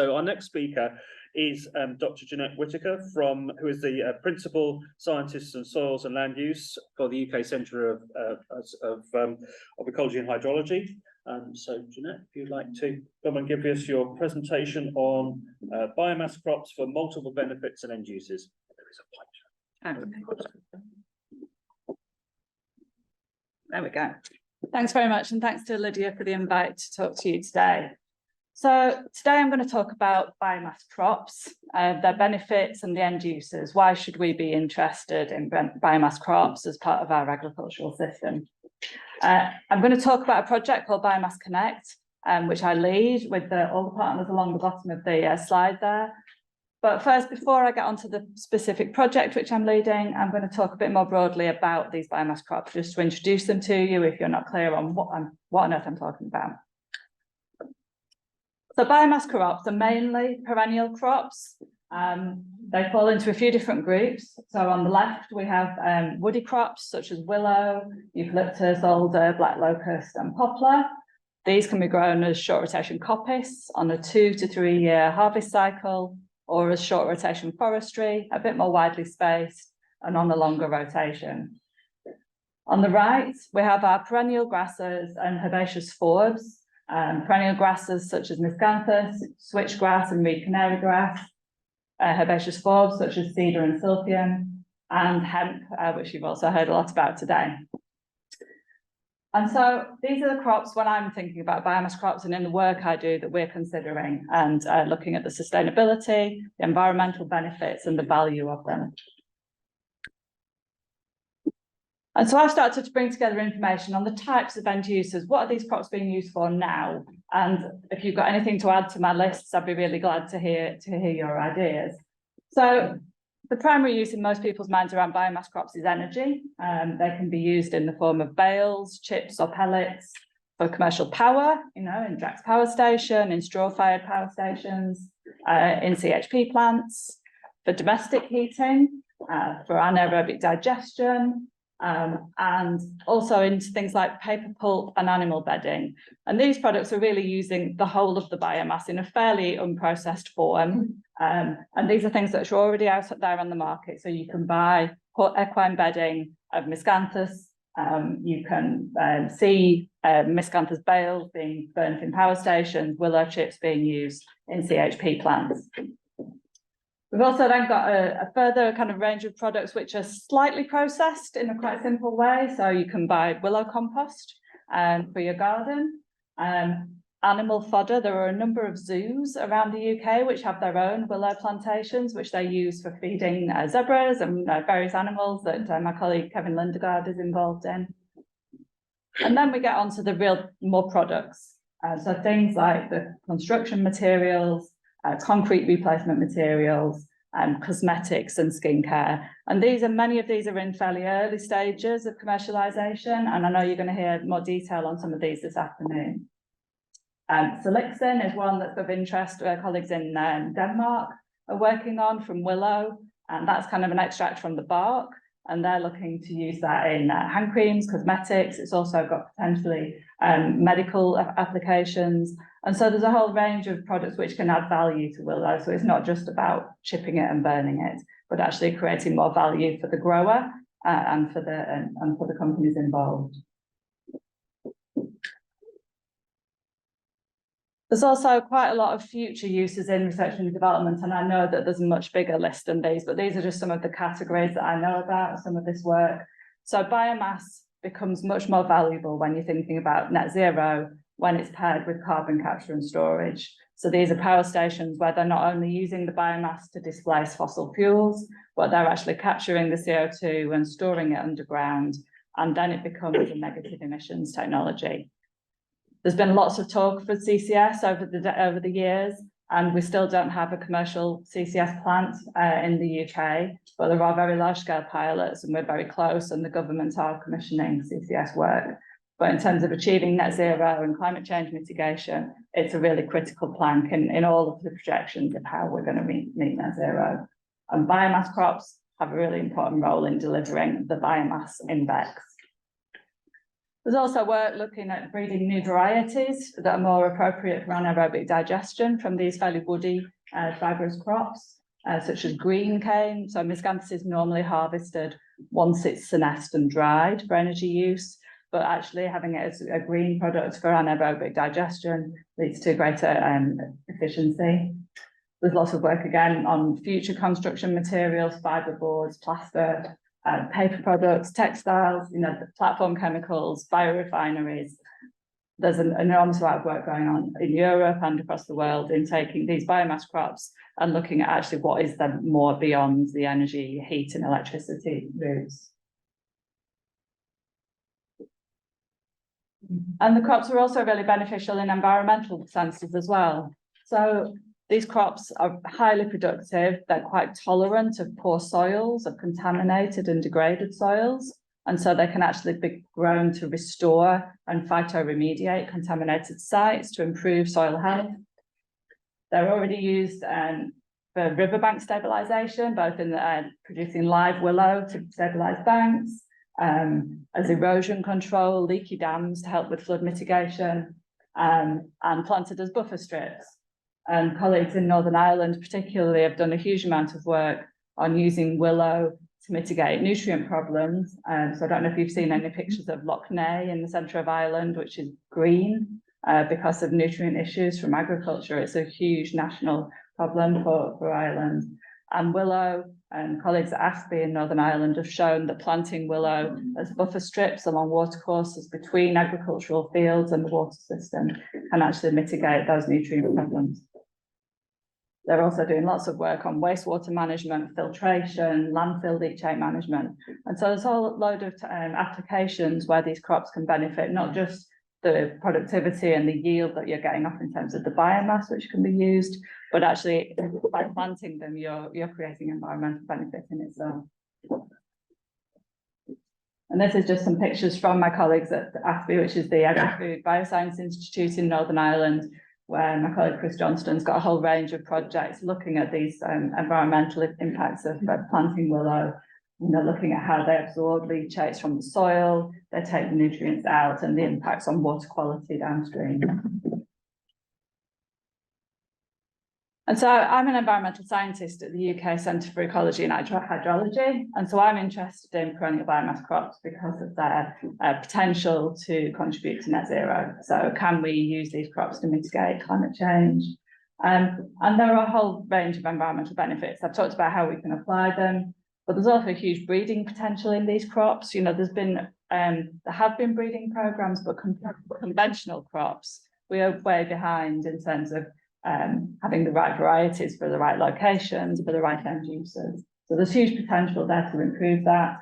So our next speaker is Dr. Jeanette Whitaker, who is the Principal Scientist in Soils and Land Use for the UK Centre of Ecology and Hydrology. So Jeanette, if you'd like to come and give us your presentation on biomass crops for multiple benefits and end uses. There we go. Thanks very much, and thanks to Lydia for the invite to talk to you today. So today I'm going to talk about biomass crops, their benefits and the end uses. Why should we be interested in biomass crops as part of our agricultural system? I'm going to talk about a project called Biomass Connect, which I lead with all the partners along the bottom of the slide there. But first, before I get onto the specific project which I'm leading, I'm going to talk a bit more broadly about these biomass crops, just to introduce them to you if you're not clear on what on earth I'm talking about. So biomass crops are mainly perennial crops. They fall into a few different groups. So on the left, we have woody crops such as willow, eucalyptus, alder, black locust, and poplar. These can be grown as short rotation coppice on a 2 to 3 year harvest cycle, or as short rotation forestry, a bit more widely spaced and on a longer rotation. On the right, we have our perennial grasses and herbaceous forbs. Perennial grasses such as miscanthus, switchgrass and reed canary grass, herbaceous forbs such as cedar and silphium, and hemp, which you've also heard a lot about today. And so these are the crops when I'm thinking about biomass crops and in the work I do that we're considering and looking at the sustainability, the environmental benefits and the value of them. And so I've started to bring together information on the types of end uses. What are these crops being used for now? And if you've got anything to add to my lists, I'd be really glad to hear your ideas. So the primary use in most people's minds around biomass crops is energy. They can be used in the form of bales, chips or pellets for commercial power, in Drax power station, in straw-fired power stations, in CHP plants, for domestic heating, for anaerobic digestion, and also into things like paper pulp and animal bedding. And these products are really using the whole of the biomass in a fairly unprocessed form. And these are things that are already out there on the market. So you can buy equine bedding of miscanthus. You can see miscanthus bales being burnt in power stations, willow chips being used in CHP plants. We've also then got a further kind of range of products which are slightly processed in a quite simple way. So you can buy willow compost for your garden. Animal fodder, there are a number of zoos around the UK which have their own willow plantations, which they use for feeding zebras and various animals that my colleague Kevin Lindegaard is involved in. And then we get onto the more products. So things like the construction materials, concrete replacement materials, cosmetics and skincare. And many of these are in fairly early stages of commercialisation. And I know you're going to hear more detail on some of these this afternoon. Selixin is one that's of interest. Our colleagues in Denmark are working on from willow, and that's kind of an extract from the bark. And they're looking to use that in hand creams, cosmetics. It's also got potentially medical applications. And so there's a whole range of products which can add value to willow. So it's not just about chipping it and burning it, but actually creating more value for the grower and for the companies involved. There's also quite a lot of future uses in research and development, and I know that there's a much bigger list than these, but these are just some of the categories that I know about, some of this work. So biomass becomes much more valuable when you're thinking about net zero, when it's paired with carbon capture and storage. So these are power stations where they're not only using the biomass to displace fossil fuels, but they're actually capturing the CO2 and storing it underground, and then it becomes a negative emissions technology. There's been lots of talk for CCS over the years, and we still don't have a commercial CCS plant in the UK, but there are very large-scale pilots, and we're very close, and the government are commissioning CCS work. But in terms of achieving net zero and climate change mitigation, it's a really critical plank in all of the projections of how we're going to meet net zero. And biomass crops have a really important role in delivering the biomass index. There's also work looking at breeding new varieties that are more appropriate for anaerobic digestion from these fairly woody fibrous crops, such as green cane. So miscanthus is normally harvested once it's senesced and dried for energy use, but actually having it as a green product for anaerobic digestion leads to greater efficiency. There's lots of work again on future construction materials, fiberboards, plaster, paper products, textiles, platform chemicals, biorefineries. There's an enormous amount of work going on in Europe and across the world in taking these biomass crops and looking at actually what is then more beyond the energy, heat and electricity routes. And the crops are also really beneficial in environmental senses as well. So these crops are highly productive. They're quite tolerant of poor soils, of contaminated and degraded soils. And so they can actually be grown to restore and phytoremediate contaminated sites to improve soil health. They're already used for riverbank stabilization, both in producing live willow to stabilize banks, as erosion control, leaky dams to help with flood mitigation, and planted as buffer strips. And colleagues in Northern Ireland particularly have done a huge amount of work on using willow to mitigate nutrient problems. So I don't know if you've seen any pictures of Loch Ness in the centre of Ireland, which is green because of nutrient issues from agriculture. It's a huge national problem for Ireland. And willow and colleagues at ASPI in Northern Ireland have shown that planting willow as buffer strips along watercourses between agricultural fields and the water system can actually mitigate those nutrient problems. They're also doing lots of work on wastewater management, filtration, landfill leachate management. And so there's a whole load of applications where these crops can benefit, not just the productivity and the yield that you're getting off in terms of the biomass, which can be used, but actually by planting them, you're creating environmental benefit in itself. And this is just some pictures from my colleagues at ASPI, which is the Agri-Food Bioscience Institute in Northern Ireland, where my colleague Chris Johnston's got a whole range of projects looking at these environmental impacts of planting willow, looking at how they absorb leachates from the soil, they take the nutrients out, and the impacts on water quality downstream. And so I'm an environmental scientist at the UK Centre for Ecology and Hydrology. And so I'm interested in perennial biomass crops because of their potential to contribute to net zero. So can we use these crops to mitigate climate change? And there are a whole range of environmental benefits. I've talked about how we can apply them, but there's also a huge breeding potential in these crops. There have been breeding programs, but conventional crops, we are way behind in terms of having the right varieties for the right locations, for the right end users. So there's huge potential there to improve that.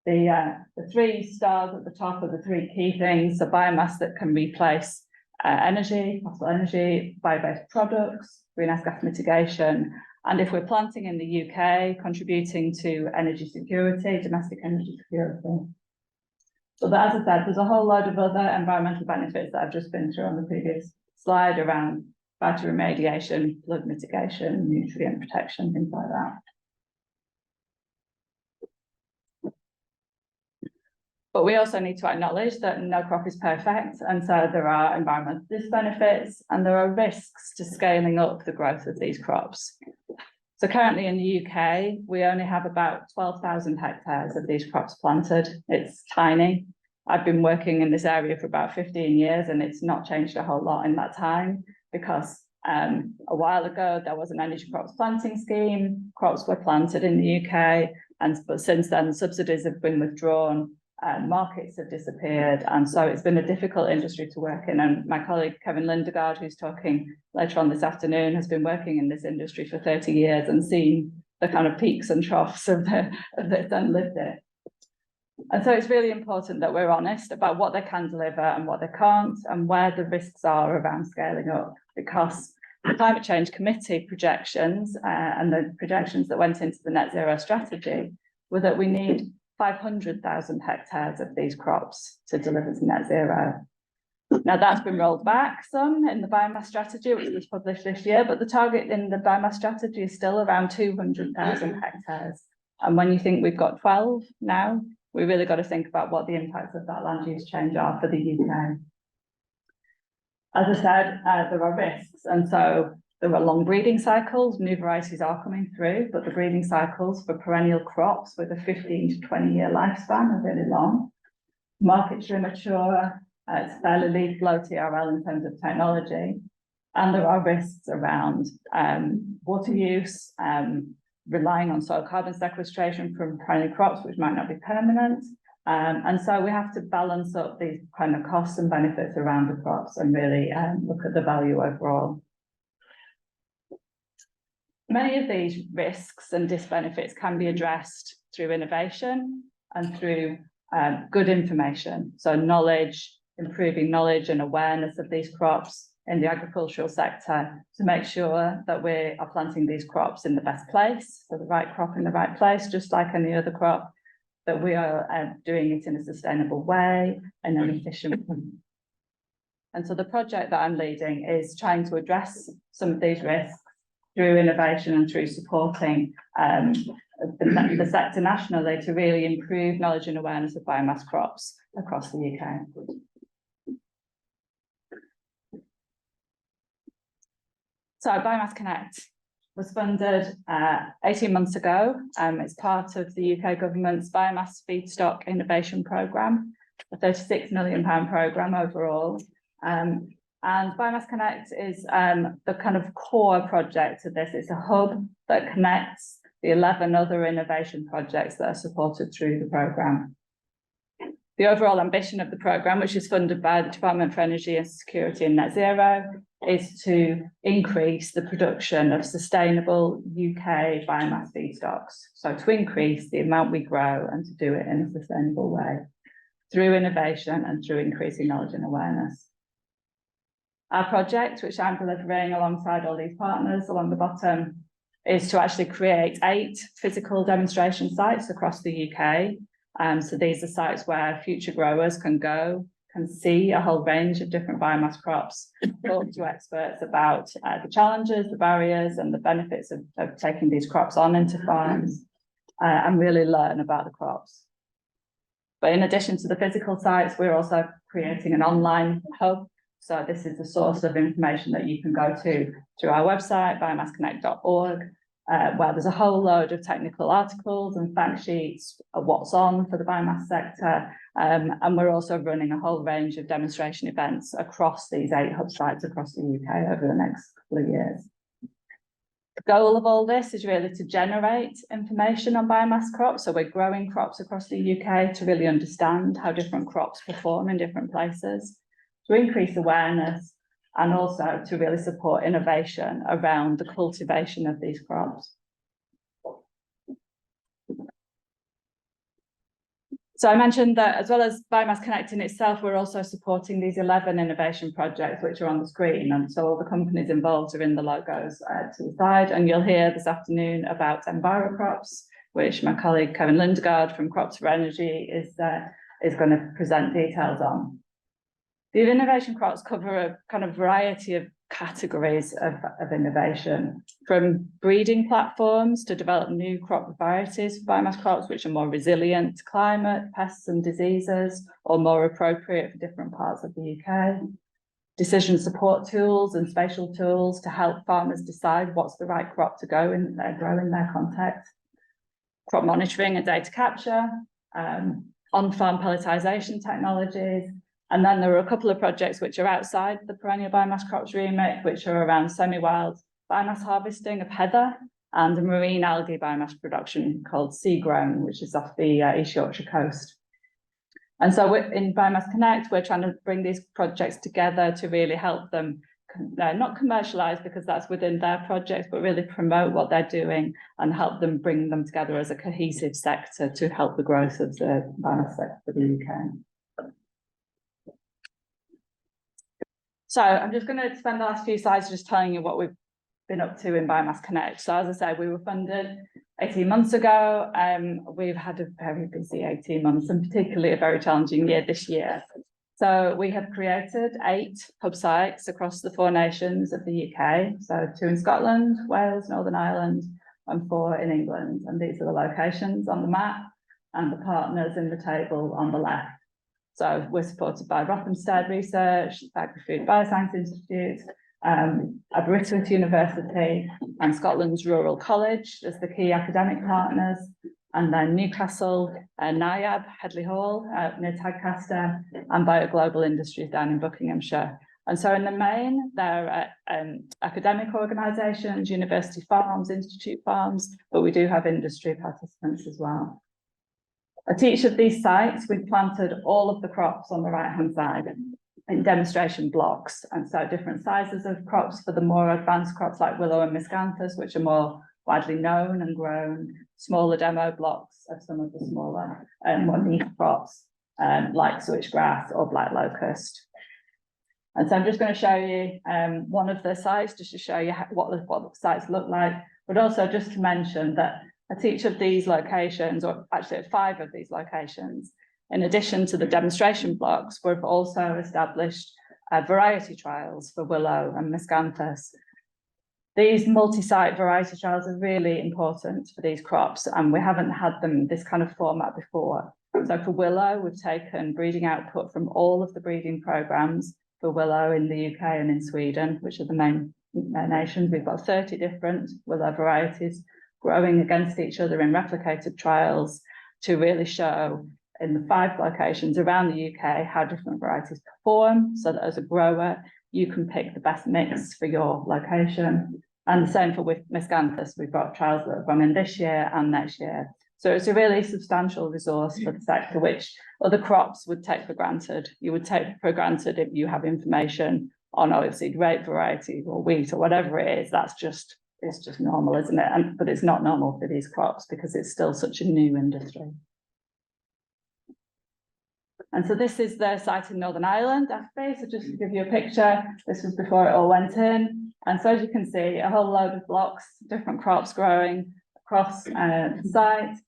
The 3 stars at the top are the 3 key things: the biomass that can replace energy, fossil energy, bio-based products, greenhouse gas mitigation, and if we're planting in the UK, contributing to energy security, domestic energy security. But as I said, there's a whole load of other environmental benefits that I've just been through on the previous slide around phytoremediation, flood mitigation, nutrient protection, things like that. But we also need to acknowledge that no crop is perfect, and so there are environmental disbenefits and there are risks to scaling up the growth of these crops. So currently in the UK, we only have about 12,000 hectares of these crops planted. It's tiny. I've been working in this area for about 15 years and it's not changed a whole lot in that time, because a while ago there was an energy crops planting scheme, crops were planted in the UK, but since then subsidies have been withdrawn, markets have disappeared, and so it's been a difficult industry to work in. And my colleague Kevin Lindegaard, who's talking later on this afternoon, has been working in this industry for 30 years and seen the kind of peaks and troughs of this and lived it. And so it's really important that we're honest about what they can deliver and what they can't, and where the risks are around scaling up, because the Climate Change Committee projections and the projections that went into the net zero strategy were that we need 500,000 hectares of these crops to deliver to net zero. Now that's been rolled back some in the biomass strategy, which was published this year, but the target in the biomass strategy is still around 200,000 hectares. And when you think we've got 12 now, we really got to think about what the impacts of that land use change are for the UK. As I said, there are risks, and so there are long breeding cycles. New varieties are coming through, but the breeding cycles for perennial crops with a 15 to 20-year lifespan are really long. Markets are immature. It's fairly low TRL in terms of technology, and there are risks around water use, relying on soil carbon sequestration from perennial crops, which might not be permanent. And so we have to balance up these kind of costs and benefits around the crops and really look at the value overall. Many of these risks and disbenefits can be addressed through innovation and through good information. So knowledge, improving knowledge and awareness of these crops in the agricultural sector to make sure that we are planting these crops in the best place, so the right crop in the right place, just like any other crop, that we are doing it in a sustainable way and an efficient way. And so the project that I'm leading is trying to address some of these risks through innovation and through supporting the sector nationally to really improve knowledge and awareness of biomass crops across the UK. So Biomass Connect was funded 18 months ago. It's part of the UK government's Biomass Feedstock Innovation Programme, a £36 million programme overall. And Biomass Connect is the kind of core project of this. It's a hub that connects the 11 other innovation projects that are supported through the programme. The overall ambition of the programme, which is funded by the Department for Energy and Security and Net Zero, is to increase the production of sustainable UK biomass feedstocks. So to increase the amount we grow and to do it in a sustainable way through innovation and through increasing knowledge and awareness. Our project, which I'm delivering alongside all these partners along the bottom, is to actually create 8 physical demonstration sites across the UK. So these are sites where future growers can go, can see a whole range of different biomass crops, talk to experts about the challenges, the barriers, and the benefits of taking these crops on into farms, and really learn about the crops. But in addition to the physical sites, we're also creating an online hub. So this is the source of information that you can go to through our website, biomassconnect.org, where there's a whole load of technical articles and fact sheets of what's on for the biomass sector. And we're also running a whole range of demonstration events across these 8 hub sites across the UK over the next couple of years. The goal of all this is really to generate information on biomass crops. So we're growing crops across the UK to really understand how different crops perform in different places, to increase awareness, and also to really support innovation around the cultivation of these crops. So I mentioned that as well as Biomass Connect in itself, we're also supporting these 11 innovation projects, which are on the screen. And so all the companies involved are in the logos to the side. And you'll hear this afternoon about EnviroCrops, which my colleague Kevin Lindegaard from Crops for Energy is going to present details on. The innovation crops cover a kind of variety of categories of innovation, from breeding platforms to develop new crop varieties for biomass crops, which are more resilient to climate, pests and diseases, or more appropriate for different parts of the UK. Decision support tools and spatial tools to help farmers decide what's the right crop to grow in their context. Crop monitoring and data capture, on-farm pelletization technologies. And then there are a couple of projects which are outside the perennial biomass crops remit, which are around semi-wild biomass harvesting of heather and a marine algae biomass production called Sea Grown, which is off the East Yorkshire coast. And so in Biomass Connect, we're trying to bring these projects together to really help them, not commercialise because that's within their projects, but really promote what they're doing and help them bring them together as a cohesive sector to help the growth of the biomass sector for the UK. So I'm just going to spend the last few slides just telling you what we've been up to in Biomass Connect. So as I said, we were funded 18 months ago. We've had a very busy 18 months and particularly a very challenging year this year. So we have created 8 hub sites across the 4 nations of the UK. So 2 in Scotland, Wales, Northern Ireland, and 4 in England. And these are the locations on the map. and the partners in the table on the left. So we're supported by Rothamsted Research, Agri-Food Bioscience Institute, Aberystwyth University and Scotland's Rural College as the key academic partners, and then Newcastle, NIAB, Headley Hall near Tadcaster, and BioGlobal Industries down in Buckinghamshire. And so in the main, they're academic organisations, university farms, institute farms, but we do have industry participants as well. At each of these sites, we've planted all of the crops on the right-hand side in demonstration blocks. And so different sizes of crops for the more advanced crops like willow and miscanthus, which are more widely known and grown, smaller demo blocks of some of the smaller more niche crops like switchgrass or black locust. And so I'm just going to show you one of the sites just to show you what the sites look like, but also just to mention that at each of these locations, or actually at 5 of these locations, in addition to the demonstration blocks, we've also established variety trials for willow and miscanthus. These multi-site variety trials are really important for these crops, and we haven't had them in this kind of format before. So for willow, we've taken breeding output from all of the breeding programs for willow in the UK and in Sweden, which are the main nations. We've got 30 different willow varieties growing against each other in replicated trials to really show in the 5 locations around the UK how different varieties perform, so that as a grower, you can pick the best mix for your location. And the same for with miscanthus. We've got trials that are running this year and next year. So it's a really substantial resource for the sector, which other crops would take for granted. You would take for granted if you have information on obviously grape varieties or wheat or whatever it is. It's just normal, isn't it? But it's not normal for these crops because it's still such a new industry. And so this is the site in Northern Ireland, FB. So just to give you a picture, this was before it all went in. And so as you can see, a whole load of blocks, different crops growing across the site.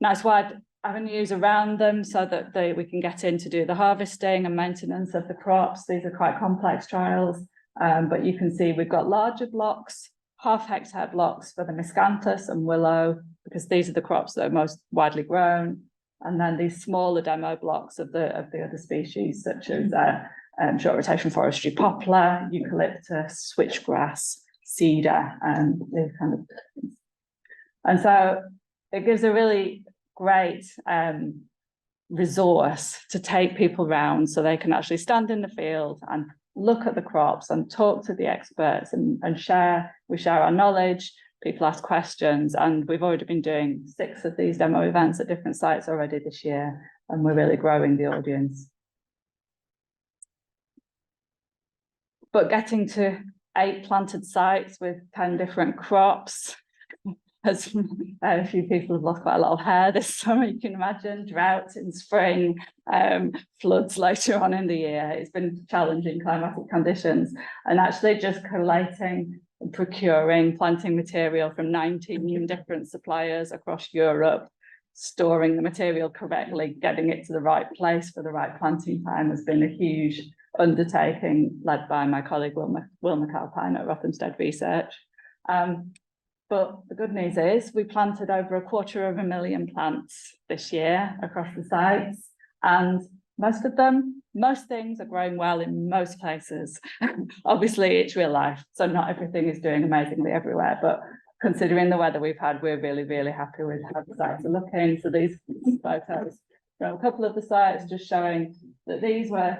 Nice wide avenues around them so that we can get in to do the harvesting and maintenance of the crops. These are quite complex trials, but you can see we've got larger blocks, half-hectare blocks for the miscanthus and willow, because these are the crops that are most widely grown. And then these smaller demo blocks of the other species, such as short rotation forestry poplar, eucalyptus, switchgrass, cedar, and these kind of things. And so it gives a really great resource to take people around so they can actually stand in the field and look at the crops and talk to the experts and share. We share our knowledge. People ask questions, and we've already been doing 6 of these demo events at different sites already this year, and we're really growing the audience. But getting to 8 planted sites with 10 different crops, as a few people have lost quite a lot of hair this summer, you can imagine, drought in spring, floods later on in the year. It's been challenging climatic conditions, and actually just collating, procuring planting material from 19 different suppliers across Europe, storing the material correctly, getting it to the right place for the right planting time has been a huge undertaking led by my colleague Will McAlpine at Rothamsted Research. But the good news is we planted over 250,000 plants this year across the sites, and most things are growing well in most places. Obviously, it's real life, so not everything is doing amazingly everywhere, but considering the weather we've had, we're really, really happy with how the sites are looking. So these photos from a couple of the sites just showing that these were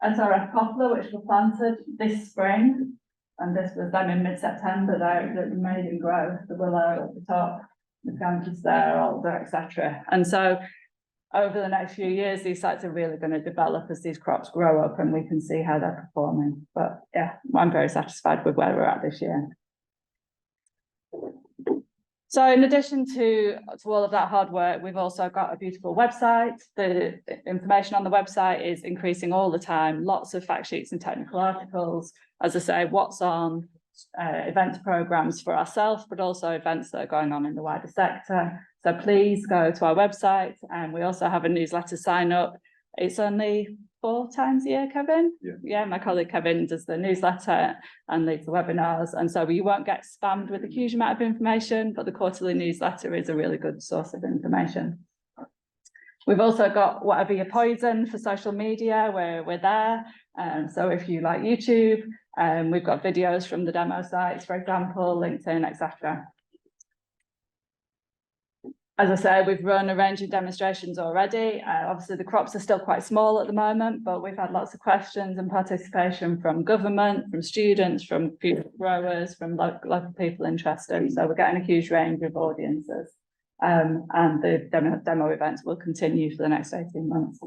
SRF poplar, which were planted this spring, and this was done in mid-September. They're amazing growth, the willow at the top, the miscanthus there, alder, etc. And so over the next few years, these sites are really going to develop as these crops grow up, and we can see how they're performing. But yeah, I'm very satisfied with where we're at this year. So in addition to all of that hard work, we've also got a beautiful website. The information on the website is increasing all the time, lots of fact sheets and technical articles. As I say, what's on, event programs for ourselves, but also events that are going on in the wider sector. So please go to our website, and we also have a newsletter sign up. It's only 4 times a year, Kevin? Yeah, my colleague Kevin does the newsletter and leads the webinars. And so you won't get spammed with a huge amount of information, but the quarterly newsletter is a really good source of information. We've also got Whatever Your Poison for social media, we're there. So if you like YouTube, we've got videos from the demo sites, for example, LinkedIn, etc. As I said, we've run a range of demonstrations already. Obviously, the crops are still quite small at the moment, but we've had lots of questions and participation from government, from students, from growers, from local people interested. So we're getting a huge range of audiences. And the demo events will continue for the next 18 months.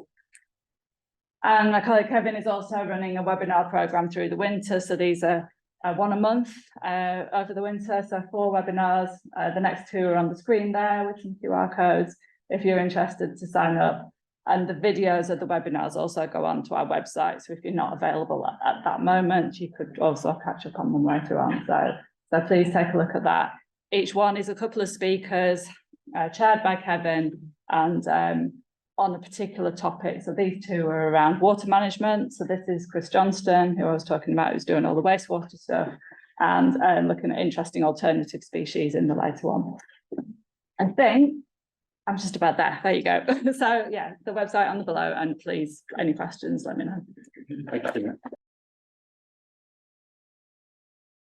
And my colleague Kevin is also running a webinar program through the winter. So these are one a month over the winter, so 4 webinars. The next 2 are on the screen there with some QR codes if you're interested to sign up. And the videos of the webinars also go on to our website. So if you're not available at that moment, you could also catch up on them later on. So please take a look at that. Each one is a couple of speakers chaired by Kevin and on a particular topic. So these 2 are around water management. So this is Chris Johnston, who I was talking about, who's doing all the wastewater stuff, and looking at interesting alternative species in the later one. I think I'm just about there. There you go. So yeah, the website on the below, and please, any questions, let me know. Thank you.